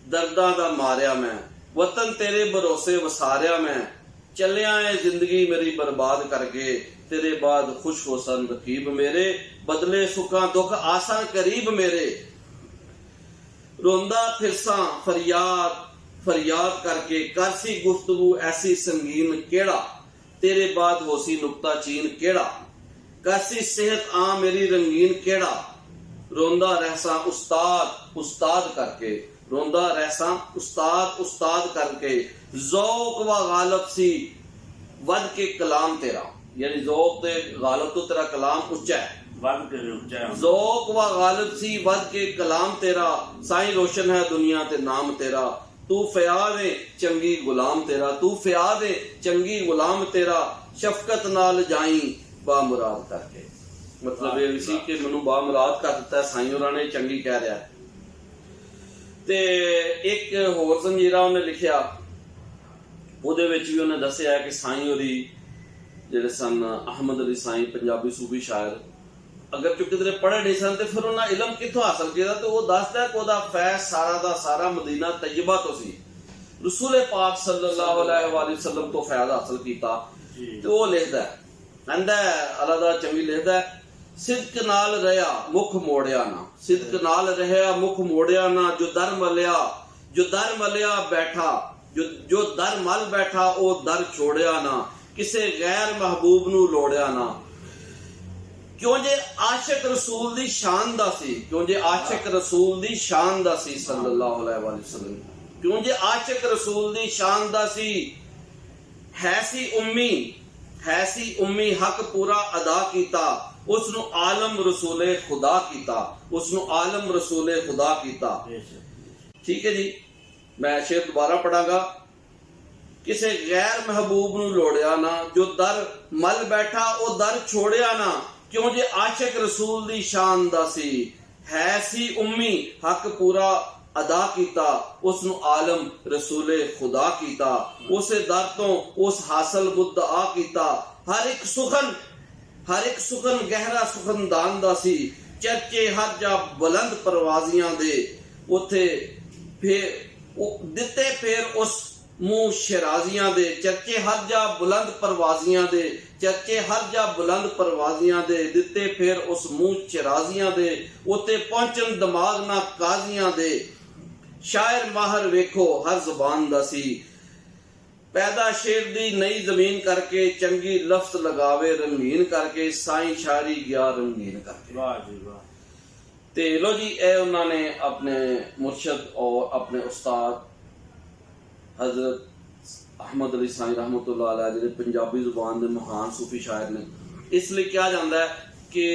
[SPEAKER 2] ਦਰਦਾਂ ਦਾ ਮਾਰਿਆ ਮੈਂ, ਵਤਨ ਤੇਰੇ ਭਰੋਸੇ ਵਸਾਰਿਆ ਮੈਂ, ਚੱਲਿਆ ਏ ਜ਼ਿੰਦਗੀ ਮੇਰੀ ਬਰਬਾਦ ਕਰਕੇ, ਤੇਰੇ ਬਾਅਦ ਖੁਸ਼ ਹੋਸਨ ਰਕੀਬ ਮੇਰੇ, ਬਦਲੇ ਸੁੱਖਾਂ ਦੁੱਖ ਆਸਾਂ ਕਰੀਬ ਮੇਰੇ, ਰੋਂਦਾ ਫਿਰਸਾਂ फरियाद करके, करसी गुफ्तगू ऐसी संगीन केड़ा, तेरे बाद होसी नुक्ता चीन केड़ा, करसी सेहत आ मेरी रंगीन केड़ा, रोंदा रहसा उस्ताद करके, रोंदा रहसा उस्ताद करके, ज़ौक़ व गालब सी वद के कलाम तेरा, यानी ज़ौक़ ते गालब तो तेरा कलाम उच्चा है, ज़ौक़ व गालब सी वद के कलाम तेरा, साईं रोशन है दुनिया ते नाम तेरा, तू फयाद है चंगी गुलाम तेरा, तू फयाद है चंगी गुलाम तेरा, शफकत नाल जाई बा मुराद करके। मतलब ये भी सी कि मैनू बा मुराद कर दिता साईं होरां ने, चंगी कह रहा है। ते एक होर जंजीरा उन्हें लिखिया, ਉਹਦੇ ਵਿੱਚ ਵੀ ਉਹਨੇ ਦੱਸਿਆ ਕਿ ਸਾਈਂ ਹੋਰੀ ਜਿਹੜੇ ਸਨ ਅਹਿਮਦ ਅਲੀ ਸਾਈਂ ਪੰਜਾਬੀ ਸੂਫੀ ਸ਼ਾਇਰ, अगर चूंकि किधरे पढ़े नहीं सन तो फिर उन्हें इलम कितों हासिल किया? तो वो दसदा कि ਉਹਦਾ फैज सारा दा सारा मदीना तैयबा तो सी, रसूल पाक सल्लल्लाहु अलैहि वसल्लम तो फैज हासिल किया। तो वो लिखदा कहंदा अलादा चंगी लिखदा, सिदक नाल रहा मुख मोड़िया ना, सिदक नाल रहा मुख मोड़िया ना, जो दर मलिया बैठा, जो दर मल बैठा वो दर छोड़िया ना, किसे गैर महबूब नू लोड़िया ना, क्यों जे आशिक रसूल दी शान दा सी, क्यों जे आशिक रसूल दी शान दा सी सल्लल्लाहु अलैहि वसल्लम, क्यों जे आशिक रसूल दी शान दा सी, है सी उम्मी हक पूरा अदा कीता, उसनु आलम रसूले खुदा कीता, उसनु आलम रसूले खुदा कीता। ठीक है जी, मैं शेर दोबारा पढ़ांगा। किसे गैर महबूब नू लोड़िया ना, जो दर मल बैठा वो दर छोड़िया ना, क्यों जे आशिक रसूल दी शान दा सी, है सी उम्मी हक पूरा अदा कीता, उसनु आलम रसूले खुदा कीता, उसे दर तो उस हासिल मुद्दा कीता, हर एक सुखन गहरा सुखनदान दा सी, ਚਰਚੇ ਹਰ ਜਾ ਬੁਲੰਦ ਪਰਵਾਜ਼ੀਆਂ ਦੇ, ਉੱਥੇ ਫੇਰ ਉਹ ਦਿੱਤੇ ਫੇਰ ਉਸ ਮੂੰਹ ਸ਼ਰਾਜ਼ੀਆਂ ਦੇ, ਚਰਚੇ ਹਰ ਜਾ ਬੁਲੰਦ ਪਰਵਾਜ਼ੀਆਂ ਦੇ, ਚਰਚੇ ਹਰ ਜਾ ਬੁਲੰਦ ਪਰਵਾਜ਼ੀਆਂ ਦੇ, ਦਿੱਤੇ ਫੇਰ ਉਸ ਮੂੰਹ ਸ਼ਰਾਜ਼ੀਆਂ ਦੇ, ਉੱਤੇ ਪਹੁੰਚਣ ਦਿਮਾਗ ਨਾ ਕਾਜ਼ੀਆਂ ਦੇ। ਸ਼ਾਇਰ ਮਾਹਰ ਵੇਖੋ ਹਰ ਜ਼ੁਬਾਨ ਦਾ ਸੀ, ਪੈਦਾ ਸ਼ੇਰ ਦੀ ਨਈ ਜ਼ਮੀਨ ਕਰਕੇ, ਚੰਗੀ ਲਫ਼ਜ਼ ਲਗਾਵੇ ਰੰਗੀਨ ਕਰਕੇ, ਸਾਈਂ ਸ਼ਾਇਰੀ ਗਿਆ ਰੰਗੀਨ ਕਰਕੇ।
[SPEAKER 1] ਵਾਹ ਜੀ ਵਾਹ।
[SPEAKER 2] ਤੇ ਲੋ ਜੀ, ਇਹ ਉਹਨਾਂ ਨੇ ਆਪਣੇ ਮੁਰਸ਼ਦ ਔਰ ਆਪਣੇ ਉਸਤਾਦ ਹਜ਼ਰਤ ਅਹਿਮਦ ਅਲੀ ਸਾਈਂ ਰਹਿਮਤੁल्लाह अलैह, ਜਿਹੜੇ ਪੰਜਾਬੀ ਜ਼ੁਬਾਨ ਦੇ ਮਹਾਨ ਸੂਫੀ ਸ਼ਾਇਰ ਨੇ। ਇਸ ਲਈ ਕਿਹਾ ਜਾਂਦਾ ਹੈ ਕਿ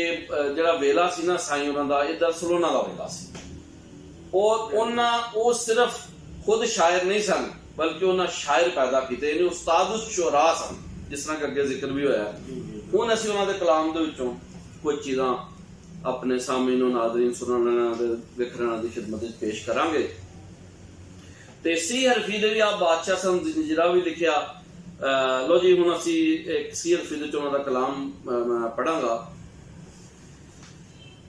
[SPEAKER 2] ਜਿਹੜਾ ਵੇਲਾ ਸੀ ਨਾ ਸਾਈਂ ਉਹਨਾਂ ਦਾ, ਇਹ ਦਰਅਸਲ ਉਹਨਾਂ ਦਾ ਵੇਲਾ ਸੀ। ਉਹ ਸਿਰਫ ਖੁਦ ਸ਼ਾਇਰ ਨਹੀਂ ਸਨ, ਬਲਕਿ ਉਹਨਾਂ ਸ਼ਾਇਰ ਪੈਦਾ ਕੀਤੇ ਨੇ, ਉਸਤਾਦ ਸ਼ੁਰਾ ਸਨ, ਜਿਸ ਤਰ੍ਹਾਂ ਕਿ ਅੱਗੇ ਜ਼ਿਕਰ ਵੀ ਹੋਇਆ। ਹੁਣ ਅਸੀਂ ਉਹਨਾਂ ਦੇ ਕਲਾਮ ਦੇ ਵਿੱਚੋਂ ਕੁਝ ਚੀਜ਼ਾਂ ਆਪਣੇ ਸਾਹਮਣੇ ਨੂੰ ਨਾਜ਼ਰੀਨ ਸੁਣਨ ਦੇ ਵਿਖਰਨ ਦੀ ਖਿਦਮਤ ਵਿੱਚ ਪੇਸ਼ ਕਰਾਂਗੇ। ਤੇ ਸੀ ਹਰਫੀ ਦੇ ਵੀ ਆ ਬਾਦਸ਼ਾਹ ਸਨ, ਜਿਹੜਾ ਵੀ ਲਿਖਿਆ। ਲੋ ਜੀ, ਹੁਣ ਅਸੀਂ ਇੱਕ ਸੀ ਹਰਫੀ ਦੇ ਚ ਉਹਨਾਂ ਦਾ ਕਲਾਮ ਮੈਂ ਪੜਾਂਗਾ।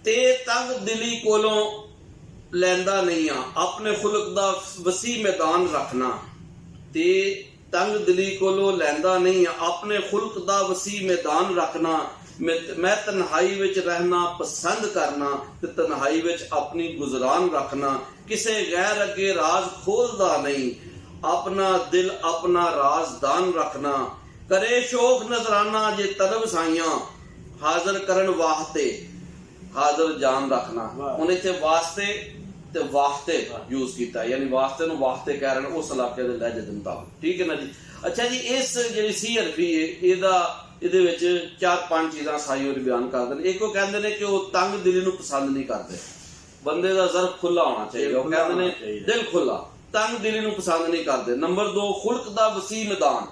[SPEAKER 2] ਤੇ ਤੰਗ ਦਿਲੀ ਕੋਲੋਂ ਲੈਂਦਾ ਨਹੀਂ ਆ, ਆਪਣੇ ਖੁਲਕ ਦਾ ਵਸੀ ਮੈਦਾਨ ਰੱਖਣਾ। ਤੇ ਤੰਗ ਦਿਲੀ ਕੋਲੋਂ ਲੈਂਦਾ ਨਹੀਂ ਆ, ਆਪਣੇ ਖੁਲਕ ਦਾ ਵਸੀ ਮੈਦਾਨ ਰੱਖਣਾ। ਮੈਂ ਤਨਹਾਈ ਵਿੱਚ ਰਹਿਣਾ ਪਸੰਦ ਕਰਨਾ, ਤੇ ਤਨਹਾਈ ਵਿੱਚ ਆਪਣੀ ਗੁਜ਼ਰਾਨ ਰੱਖਣਾ। ਕਿਸੇ ਗੈਰ ਅੱਗੇ ਰਾਜ਼ ਖੋਲਦਾ ਨਹੀਂ, ਆਪਣਾ ਦਿਲ ਆਪਣਾ ਰਾਜ਼ਦਾਨ ਰੱਖਣਾ। ਕਰੇ ਸ਼ੋਖ ਨਜ਼ਰਾਨਾ ਜੇ ਤਲਬ ਸਾਈਆਂ, ਹਾਜ਼ਰ ਕਰਨ ਵਾਸਤੇ ਹਾਜ਼ਰ ਜਾਨ ਰੱਖਣਾ। ਹੁਣ ਇੱਥੇ ਵਾਸਤੇ ਤੇ ਵਾਸਤੇ ਯੂਜ਼ ਕੀਤਾ, ਯਾਨੀ ਵਾਸਤੇ ਨੂੰ ਵਾਸਤੇ ਕਹਿ ਰਹੇ ਨੇ ਉਸ ਇਲਾਕੇ ਦੇ ਲਹਿਜੇ ਦੇ ਮੁਤਾਬਕ। ਠੀਕ ਹੈ ਨਾ ਜੀ। ਅੱਛਾ ਜੀ, ਇਸ ਜਿਹੜੀ ਸੀ ਹਰਫੀ ਹੈ ਇਹਦੇ ਵਿੱਚ 4-5 ਚੀਜ਼ਾਂ ਸਾਈਂ ਹੋਰ ਬਿਆਨ ਕਰਦੇ ਨੇ। ਇੱਕ ਉਹ ਕਹਿੰਦੇ ਨੇ ਕਿ ਉਹ ਤੰਗ ਦਿਲੀ ਨੂੰ ਪਸੰਦ ਨਹੀਂ ਕਰਦੇ, ਬੰਦੇ ਦਾ ਜ਼ਰਫ ਖੁੱਲਾ ਹੋਣਾ ਚਾਹੀਦਾ। ਉਹ ਕਹਿੰਦੇ ਨੇ ਦਿਲ ਖੁੱਲਾ, ਤੰਗ ਦਿਲੀ ਨੂੰ ਪਸੰਦ ਨਹੀਂ ਕਰਦੇ। ਨੰਬਰ 2, ਖੁਲਕ ਦਾ ਵਸੀ ਮੈਦਾਨ,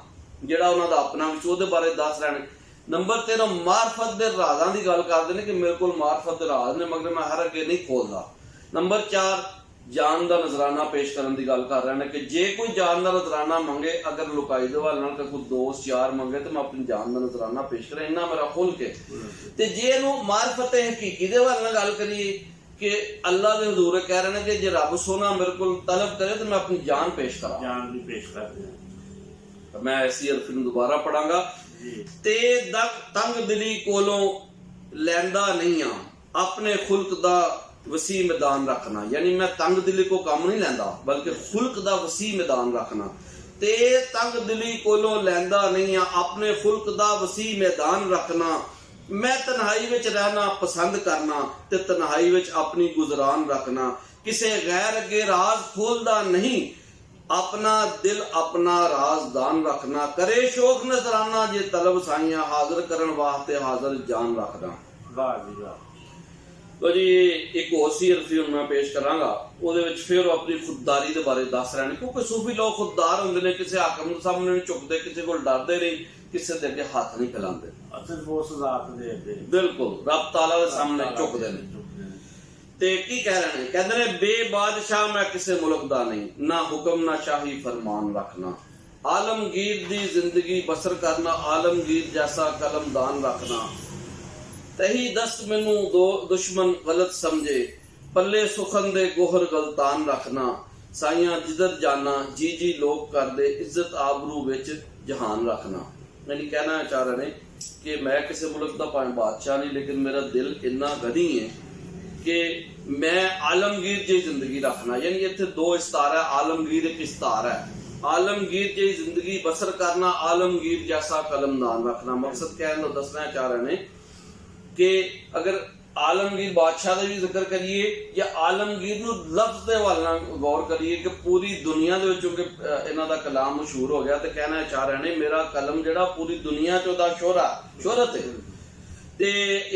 [SPEAKER 2] ਜਿਹੜਾ ਉਹਨਾਂ ਦਾ ਆਪਣਾ ਵਿੱਚ, ਉਹਦੇ ਬਾਰੇ ਦੱਸ ਰਹੇ ਨੇ। ਨੰਬਰ 3, ਮਾਰਫਤ ਦੇ ਰਾਜ਼ਾਂ ਦੀ ਗੱਲ ਕਰਦੇ ਨੇ ਕਿ ਮੇਰੇ ਕੋਲ ਮਾਰਫਤ ਦੇ ਰਾਜ਼ ਨੇ, ਮਗਰ ਮੈਂ ਹਰ ਅੱਗੇ ਨਹੀਂ ਖੋਲਦਾ। ਨੰਬਰ 4, ਜਾਨ ਦਾ ਨਜ਼ਰਾਨਾ ਪੇਸ਼ ਕਰਨ ਦੀ ਗੱਲ ਕਰ ਰਹੇ ਨੇ ਕਿ ਜੇ ਕੋਈ ਜਾਨ ਦਾ ਨਜ਼ਰਾਨਾ ਮੰਗੇ, ਅਗਰ ਲੁਕਾਈ ਦੇ ਹਵਾਲੇ ਨਾਲ ਕੋਈ ਦੋਸਤ ਯਾਰ ਮੰਗੇ, ਤੇ ਮੈਂ ਆਪਣੀ ਜਾਨ ਦਾ ਨਜ਼ਰਾਨਾ ਪੇਸ਼ ਕਰਾਂ, ਇੰਨਾ ਮੇਰਾ ਖੁੱਲ ਕੇ। ਤੇ ਜੇ ਇਹਨੂੰ ਮਾਰਫਤ ਹਕੀਕੀ ਦੇ ਹਵਾਲੇ ਨਾਲ ਗੱਲ ਕਰੀਏ ਕਿ ਅੱਲਾ ਦੇ ਹਜ਼ੂਰ ਕਹਿ ਰਹੇ ਨੇ ਕਿ ਜੇ ਰੱਬ ਸੋਨਾ ਮੇਰੇ ਕੋਲ ਤਲਬ ਕਰੇ ਤੇ ਮੈਂ ਆਪਣੀ ਜਾਨ ਪੇਸ਼ ਕਰਾਂ,
[SPEAKER 1] ਜਾਨ ਵੀ ਪੇਸ਼ ਕਰਦੇ ਹਾਂ।
[SPEAKER 2] ਮੈਂ ਐਸੀ ਹਰਫ ਨੂੰ ਦੁਬਾਰਾ ਪੜਾਂਗਾ। ਤੇ ਤੰਗ ਦਿਲੀ ਕੋਲੋਂ ਲੈਂਦਾ ਨਹੀਂ ਆ, ਆਪਣੇ ਖੁਲਕ ਦਾ वसी मैदान रखना, यानी मैं तंग दिली को काम नहीं लैंदा, बल्कि खुल्क दा वसी मैदान रखना। ते तंग दिली कोलों लैंदा नहीं आ, अपने खुल्क दा वसी मैदान रखना। मैं तन्हाई विच रहना पसंद करना, ते तन्हाई विच अपनी गुजरान रखना। किसे गैर अगे राज खोलदा नहीं, अपना दिल अपना राजदान रखना। करे शोक नजराना जे तलब साइयां, हाजिर करन वास्ते हाजिर जान रखना।
[SPEAKER 1] वाह जी वाह।
[SPEAKER 2] तो जी एक और सी हरफी मैं पेश करांगा, ਉਹਦੇ ਵਿੱਚ ਫਿਰ ਆਪਣੀ ਖੁਦਦਾਰੀ ਦੇ ਬਾਰੇ ਦੱਸ ਰਹੇ ਨੇ, ਕਿਉਂਕਿ ਸੂਫੀ ਲੋਕ ਖੁਦਦਾਰ ਹੁੰਦੇ ਨੇ, ਕਿਸੇ ਹਾਕਮ ਦੇ ਸਾਹਮਣੇ ਨਹੀਂ ਝੁਕਦੇ, ਕਿਸੇ ਕੋਲ ਡਰਦੇ ਨਹੀਂ, ਕਿਸੇ ਦੇ ਅੱਗੇ ਹੱਥ ਨਹੀਂ ਫੈਲਾਉਂਦੇ।
[SPEAKER 1] ਸਿਰਫ ਉਸ ਜ਼ਾਤ ਦੇ ਅੱਗੇ,
[SPEAKER 2] ਬਿਲਕੁਲ ਰੱਬ ਤਾਲਾ ਦੇ ਸਾਹਮਣੇ ਝੁਕਦੇ ਨੇ। ਤੇ ਕੀ ਕਹਿ ਰਹੇ ਨੇ? ਕਹਿੰਦੇ ਨੇ ਬੇ ਬਾਦਸ਼ਾਹ ਮੈਂ ਕਿਸੇ ਮੁਲਕ ਦਾ ਨਹੀਂ, ਨਾ ਹੁਕਮ ਨਾ ਸ਼ਾਹੀ ਫਰਮਾਨ ਰੱਖਣਾ। ਆਲਮਗੀਰ ਦੀ ਜ਼ਿੰਦਗੀ ਬਸਰ ਕਰਨਾ, ਆਲਮਗੀਰ ਜੈਸਾ ਕਲਮਦਾਨ ਰੱਖਣਾ। तही दस्त मैनू दो दुश्मन गलत समझे, पल्ले सुखन दे गोहर गलतान रखना। साइयां जिधर जाना जी जी लोग कर दे, इज्जत आबरू विच जहान रखना। यानी कहना चाह रहे हैं कि मैं किसी मुल्क का भावें बादशाह नहीं, लेकिन मेरा दिल इन्ना गनी है कि मैं आलमगीर जी जिंदगी रखना। यानी इत्थे दो इस्तार है, आलमगीर एक इस्तार है। आलमगीर जी जिंदगी बसर करना, आलमगीर जैसा कलमदान रखना। मकसद कहने तो दसना चाह रहे हैं कि अगर आलमगीर बादशाह का भी जिक्र करिए या आलमगीर नूं लफ्ज़ दे हवाले नाल गौर करिए कि पूरी दुनिया दे विच क्योंकि इन्हां दा कलाम मशहूर हो गया, तो कहना चाह रहे हैं मेरा कलम जिहड़ा पूरी दुनिया च ओहदा शोहरत है। ते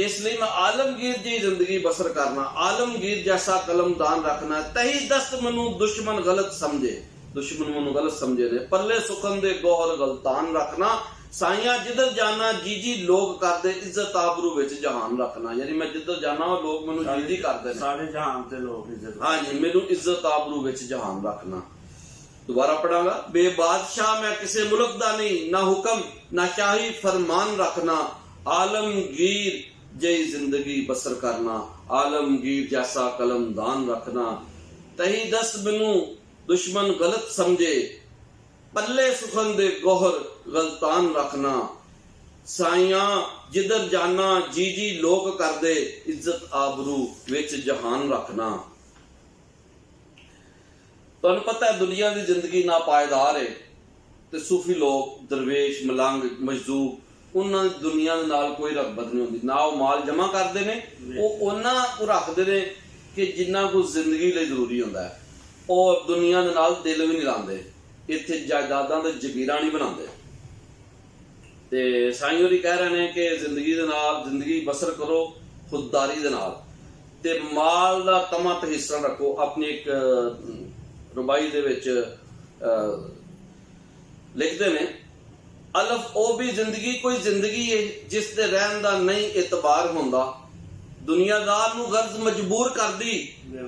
[SPEAKER 2] इसलिए मैं आलमगीर जी जिंदगी बसर करना, आलमगीर जैसा कलमदान रखना। तही दस्त मैनू दुश्मन गलत समझे, दुश्मन मैनू गलत समझे ने, पल्ले सुखन दे गौहर गलतान रखना। साइयां जिधर जाना जी जी लोग करदे, इज्जत आबरू विच जहान रखना। यानी मैं जिधर जाना वो लोग मैनू जी जी करदे ने, सारे जहान ते लोग इज्जत, हां जी, मैनू इज्जत आबरू विच जहान रखना। दोबारा पढ़ांगा। बे बादशाह मैं किसी मुल्क दा नहीं, ना हुक्म ना शाही फरमान रखना। आलमगीर जई जिंदगी बसर करना, आलमगीर जैसा कलमदान रखना। तही दस बिनु दुश्मन गलत समझे, पल्ले सुखन दे गोहर गलतान रखना। साइया जिधर जाना जी जी लोग कर दे, इज्जत आबरू विच जहान रखना। तुहानू पता है दुनिया की जिंदगी नापायदार है, ते सूफी लोग दरवेश मलंग मजदूब उन्होंने दुनिया दे नाल कोई रगबत नहीं होती। ना वो माल जमा करते हैं, वो उन्ना को रखते हैं कि जिन्ना कुछ जिंदगी लिए जरूरी होता है, और दुनिया दे नाल दिल भी नहीं लाते। इत्थे जायदादां ते जगीरां नहीं बनाते। ते साईं होरी कह रहे हैं कि जिंदगी दे नाल जिंदगी बसर करो खुददारी दे नाल, ते माल दा तमा ते हिस्सा रखो। अपनी एक रुबाई दे विच लिखते ने, अलफ ओ भी जिंदगी कोई जिंदगी है जिस दे रहन दा नहीं एतबार होंदा। दुनियादार नू गर्ज मजबूर कर दी,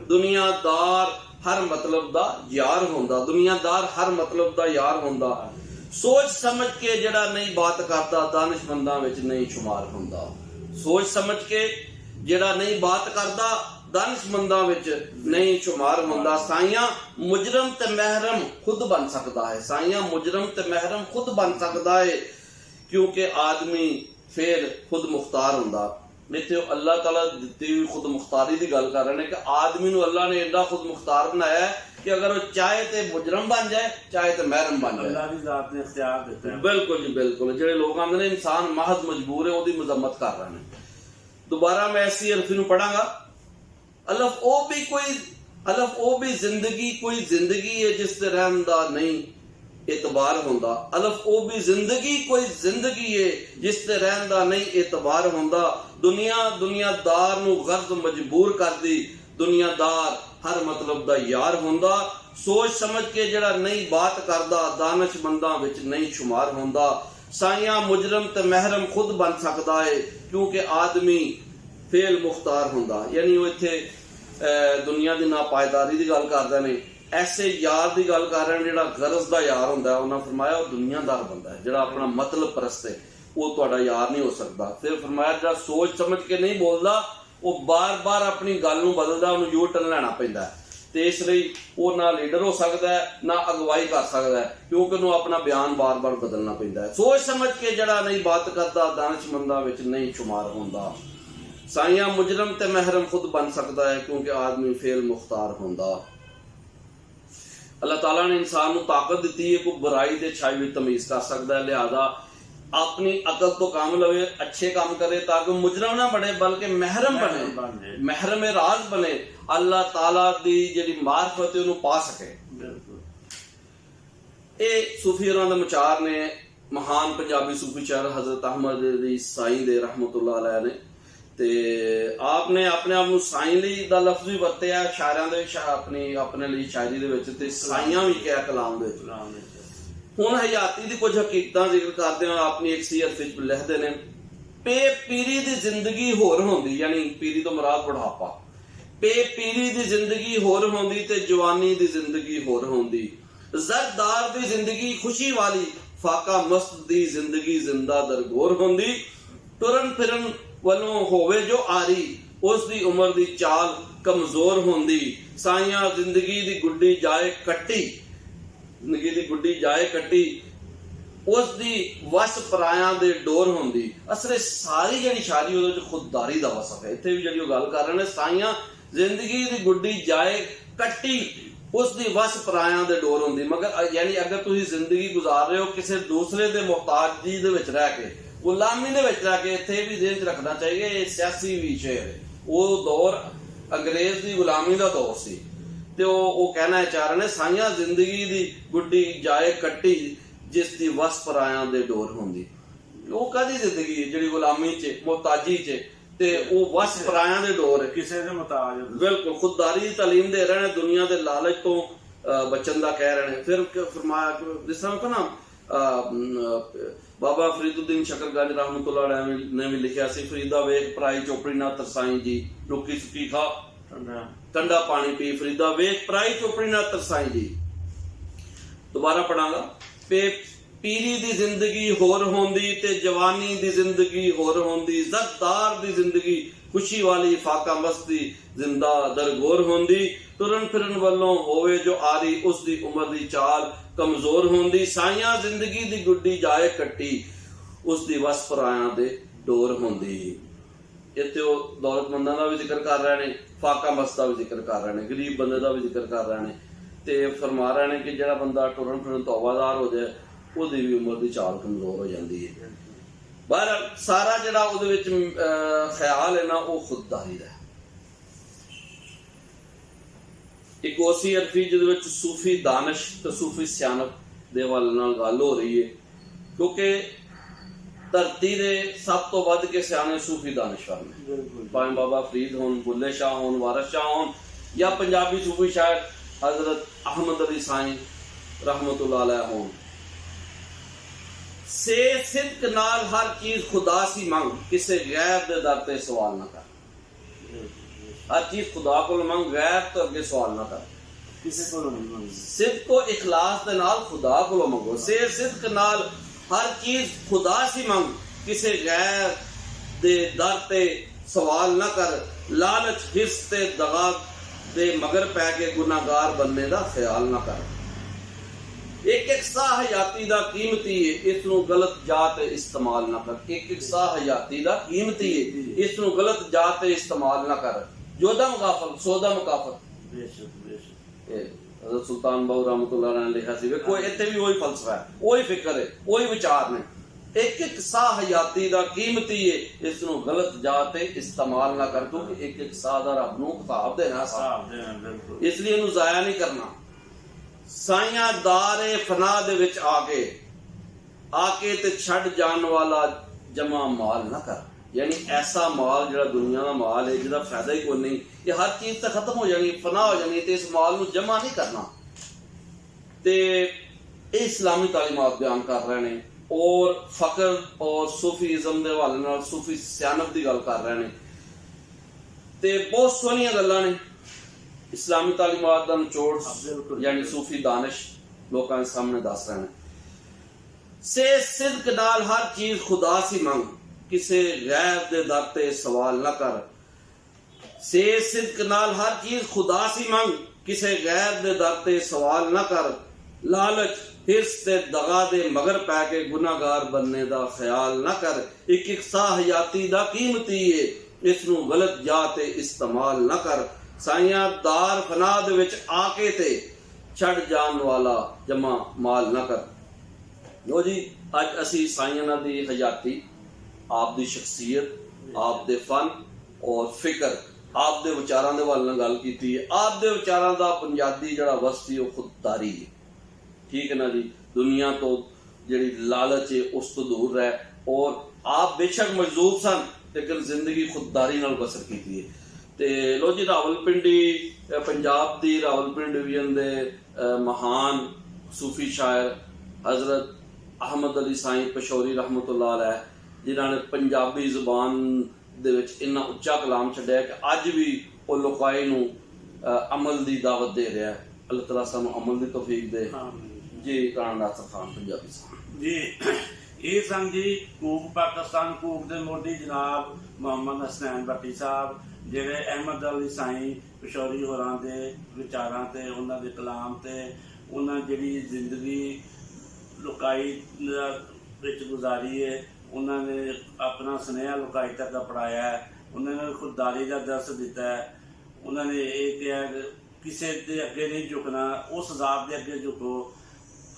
[SPEAKER 2] दुनियादार हर मतलब दा यार होंदा। दुनियादार हर मतलब दा यार होंदा। सोच समझ के जड़ा नहीं बात करता, दानिशमंदां विच नहीं शुमार होंदा। सोच समझ के जड़ा नहीं बात करता, दानिशमंदां विच नहीं शुमार होंदा। साइयां मुजरम ते महरम खुद बन सकता है। साइयां मुजरम ते महरम खुद बन सकता है, क्योंकि आदमी फिर खुद मुख्तार होंदा। इत्थे अल्लाह ताला दित्ती हुई खुद मुख्तारी की गल कर रहे हैं कि आदमी नू अल्लाह ने एडा खुद मुख्तार बनाया है कि अगर वो चाहे तो मुजरम बन जाए, चाहे तो महरम बन जाए।
[SPEAKER 1] अल्लाह की जात ने इख्तियार दिता है।
[SPEAKER 2] बिल्कुल जी बिल्कुल। जेडे लोग आंदे ने इंसान महज मजबूर है, ओदी मजम्मत कर रहे हैं। दोबारा मैं ऐसी अरफी नू पढ़ांगा। अलफ ओ भी जिंदगी कोई जिंदगी है जिस ते रहन दा नहीं एतबार होंदा। अलफ ओ भी जिंदगी कोई जिंदगी है जिस ते रहन दा नहीं एतबार होंदा। दुनियादार नू गर्ज मजबूर कर दी, दुनियादार हर मतलब दा यार होंदा। सोच समझ के जड़ा नहीं बात करदा, दानिशमंदां विच नहीं शुमार होंदा। साइयां मुजरम ते महरम खुद बन सकता है, क्योंकि आदमी फेल मुख्तार होंदा। यानी वो इत्थे दुनिया की नापायदारी की गल करते हैं, ऐसे यार की गल कर रहे हैं जिहड़ा गरज का यार होंदा है। उन्होंने फरमाया वो दुनियादार बंदा है, जिहड़ा अपना मतलब परस्त है, वो तुहाडा यार नहीं हो सकता। फिर फरमाया जिहड़ा सोच समझ के नहीं बोलता, वो बार बार अपनी गल नूं बदलदा, उन्होंने यू टर्न लेना पैंदा है। तो इसलिए वो ना लीडर हो सकता है, ना अगवाई कर सकता है, क्योंकि उन्होंने अपना बयान बार बार बदलना पैंदा है। सोच समझ के जिहड़ा नहीं बात करता, दानिशमंदां विच नहीं शुमार होंदा। साइयां मुजरम ते महरम खुद बन सकता है, क्योंकि आदमी फेल मुख्तार होंदा। अल्लाह ताला ने इंसान को ताकत दी है, कोई बुराई दे अच्छाई भी तमीज कर सकता है। लिहाजा अपनी अकल तो काम लवे, अच्छे काम करे, ताकि मुजरम ना बने बल्कि महरम बने, महरम राज बने, अल्लाह ताला दी जिहड़ी मार्फत है उन्हें पा सके। ये सूफी होरां दे मुचार ने। महान पंजाबी सूफी शायर हजरत अहमद अली साईं दे रहमतुल्लाह अलैह ने, ते आपने अपने आप साईं ली दा लफ्ज भी वरतिया शायरां दे, अपने लिए शायरी दे विच, ते साईयां भी कहा कलाम दे विच। हुण हयाती दी कुछ हकीकतां जिक्र करदे हैं। अपनी एक सी अरफी च लिखदे ने, पे पीरी दी जिंदगी होर होंदी, यानी पीरी तो मुराद बुढ़ापा। पे पीरी दी जिंदगी होर होंदी ते जवानी दी जिंदगी होर होंदी। जरदार दी जिंदगी खुशी वाली, फाका मस्त दी जिंदगी जिंदा दरगोर होंदी। टुरन फिरन वलों होवे जो आरी, उस दी उम्र दी चाल कमजोर होंदी। साइयां जिंदगी दी गुड्डी जाए कट्टी, जिंदगी दी गुड्डी जाए कट्टी, उस दी वस परायां दे डोर होंदी। असले सारी जिहड़ी शायरी उहदे विच खुददारी दा वसफ है। इत्थे भी जिहड़ी गल कर रहे ने, साइयां जिंदगी दी गुड्डी जाए कट्टी, उस दी वस परायां दे डोर होंदी। मगर यानी अगर तुसीं जिंदगी गुजार रहे हो किसी दूसरे दे मुहताजी दे विच रह के, गुलामी दे विच रह के, इत्थे भी ज़हन च रखना चाहिए सियासी विषय है। वो दौर अंग्रेज दी गुलामी दा दौर सी, ते वो कहना चाह रहे ने, साइयां जिंदगी दी गुड्डी जाए कट्टी, जिस दी वस परायां दे डोर होंदी। वो कदी जिंदगी जिहड़ी गुलामी च मुहताजी च, ते वो वस परायां दे डोर
[SPEAKER 1] किसी दे मुताज। बिल्कुल
[SPEAKER 2] खुददारी दी तालीम दे रहे ने, दुनिया दे लालच तो बचन दा कह रहे हैं। फिर फरमाया जिस तरह ना बाबा फरीदुद्दीन शकरगंज रहमतुल्लाह अलैह ने भी लिखा सी, फरीदा वेख पराई चोपड़ी ना तरसाई जी, रुकी सुकी खा ठंडा पानी पी, फरीदा वेख पराई चोपड़ी ना तरसाई जी। दोबारा पढ़ांगा। पे पीरी दी जिंदगी होर होंदी ते जवानी दी जिंदगी होर होंदी। जरदार दी जिंदगी खुशी वाली फाका मस्ती जिंदा दरगोर होंदी तुरन फिरन वालों होवे जो आरी उसदी उम्र दी चाल कमजोर होंदी साइयां जिंदगी दी गुड्डी जाए कट्टी उसदी वस पराया दे डोर होंदी। इत्थे वो दौलतमंदां दा भी जिक्र कर रहे ने, फाका मस्त दा भी जिक्र कर रहे ने, गरीब बंदे दा भी जिक्र कर रहे ने ते फरमा रहे ने कि जिहड़ा बंदा टुरन फिरन तो आवाज़दार हो जाए ਉਹਦੀ भी उम्र की चाल कमजोर हो जाती है। बहरहाल सारा जिहड़ा ਉਹਦੇ ਵਿੱਚ ख्याल है ना वो खुददारी ਦਾ। एक ओसी अरफी ਜਿਹਦੇ ਵਿੱਚ सूफी दानिश ਤੇ सूफी सियानत ਦੇ ਹਵਾਲੇ ਨਾਲ ਗੱਲ ਹੋ ਰਹੀ है क्योंकि ਧਰਤੀ ਦੇ ਸਭ ਤੋਂ ਵੱਧ ਕੇ ਸਿਆਣੇ सूफी दानिशवर ਨੇ, ਭਾਵੇਂ ਬਾਬਾ ਫਰੀਦ ਹੋਣ, ਬੁੱਲੇ ਸ਼ਾਹ ਹੋਣ, ਵਾਰਿਸ ਸ਼ਾਹ ਹੋਣ ਜਾਂ ਪੰਜਾਬੀ सूफी शायर हजरत अहमद अली साईं रहमतुल्लाह अलैह होण। से सिद्क नाल हर चीज खुदा सी मंग किसे गैर दे दर ते सवाल ना कर। हर चीज खुदा को मंग, गैर तो अगे सवाल ना कर,
[SPEAKER 1] किसी को नहीं मंग।
[SPEAKER 2] सिद्क को इखलास दे नाल खुदा को मंगो। से सिद्क नाल हर चीज खुदा सी मंग किसे गैर दे दर ते सवाल ना कर। लालच हिर्स ते दगा दे मगर पै के गुनाहगार बनने दा ख्याल ना कर। एक एक साह हयाती दा कीमती है, इसनू गलत जात इस्तेमाल ना कर। एक एक साह हयाती दा कीमती है, इसनू गलत जात इस्तेमाल ना कर। जोदा मुकाफल सोदा मुकाफल।
[SPEAKER 1] बेशक बेशक
[SPEAKER 2] हज़रत सुल्तान बाहू रहमतुल्लाह अलैह ने लिखा सी। देखो इत्थे भी वही फलसफा है, वही फिक्र है, वही विचार ने। एक एक साह हयाती दा कीमती है, इसनू गलत जात इस्तेमाल ना कर क्योंकि एक एक साह दा रब नू हिसाब देना
[SPEAKER 1] बिल्कुल,
[SPEAKER 2] इसलिए इनू जाया नहीं करना। साइयां दारे फना दे विच आके ते छड़ जान वाला जमा माल ना कर। यानी ऐसा माल जिहड़ा दुनिया का माल है जिहदा फायदा ही कोई नहीं, ये हर चीज तो खत्म हो जानी, फना हो जानी, ते इस माल नू जमा नहीं करना। ते ये इस्लामी तालीमात बयान कर रहे हैं और फकर और सूफीइज्म दे हवाले नाल सूफी सियानत दी गल कर रहे हैं ते बहुत सोहनियां गल्लां ने। इस्लामी तालीमात का निचोड़ यानी सूफी दानिश लोगों के सामने दस रहे हैं। से सिद्क नाल हर चीज खुदा सी मंग किसे गैर दे दर ते सवाल ना कर। से सिद्क नाल हर चीज खुदा सी मंग किसे गैर दे दर ते सवाल ना कर। लालच हिर्स ते दगा दे मगर पै के गुनाहगार बनने दा ख्याल ना कर। एक एक साह हयाती दा कीमती है, इसनू गलत जात इस्तेमाल ना कर। साइयां दार फना दे विच आके ते छड़ जान वाला जमा माल ना कर। लो जी अज असी साइयां दी हयाती, आप दी शख्सियत, आप दे फन और फिक्र, आप दे विचारां दे हवाले नाल गल कीती है। आप दे विचारां दा बुनियादी जिहड़ा वस्त है खुददारी है। ठीक है ना जी, दुनिया तो जिहड़ी लालच है उस तो दूर रह। और आप बेशक मजदूर सन लेकिन जिंदगी खुददारी नाल बसर कीती है। ते लो जी रावलपिंडी पंजाब दी रावलपिंडी डिवीजन दे महान सूफी शायर हजरत अहमद अली साईं पशौरी रहमतुल्लाह अलैह जिन्हां ने पंजाबी जुबान दे विच इन्ना उच्चा कलाम छड्डिया कि अज भी वो लोकाई नू अमल दी दावत दे रहा है। अल्लाह तआला सानू अमल दी तौफीक दे जी। राणा नासर खान पंजाबी साहब
[SPEAKER 1] जी। ये सन जी कूक पाकिस्तान कूक दे मोदी जनाब मोहम्मद हसनैन भट्टी साहब ਜਿਹੜੇ अहमद अली साईं पिशौरी होरां दे विचारां ते उन्हां दे कलाम ते उन्हां जिहड़ी जिंदगी लुकाई विच गुजारी है, उन्हां ने अपना स्नेहा लुकाई तक अपनाया है। उन्होंने खुददारी का दर्स दिता है। उन्होंने ये कहा कि किसी के अगे नहीं झुकना, उस ज़ात के अगे झुको।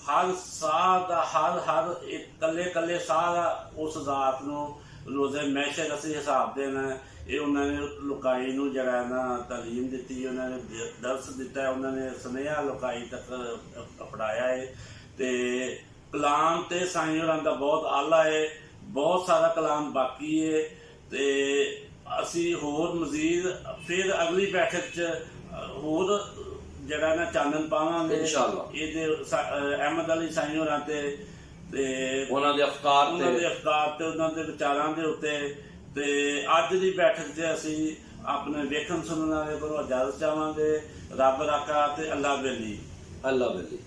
[SPEAKER 1] हर साह का हर एक कले कले साह का उस ज़ात नूं रोज़े मैशर असीं हिसाब देना। ये उन्होंने लुकाई नूं जड़ा ना तालीम दी, उन्होंने दर्स दिता है, उन्होंने स्नेहा लुकाई तक अपनाया है। तो कलाम तो साईं होरां दा बहुत आला है, बहुत सारा कलाम बाकी है। तो असी होर मजीद फिर अगली बैठक च होर जड़ा ना चानन पावांगे
[SPEAKER 2] इंशाअल्लाह।
[SPEAKER 1] ये अहमद अली साईं होरां ते
[SPEAKER 2] उन्हां दे अफकार
[SPEAKER 1] ते उन्हां दे विचारां दे उत्ते ते अज दी बैठक च असी अपने वेखण सुनने वाले कोलों इजाजत चाहांगे। रब राखा ते अल्लाह बेली।
[SPEAKER 2] अल्लाह बेली।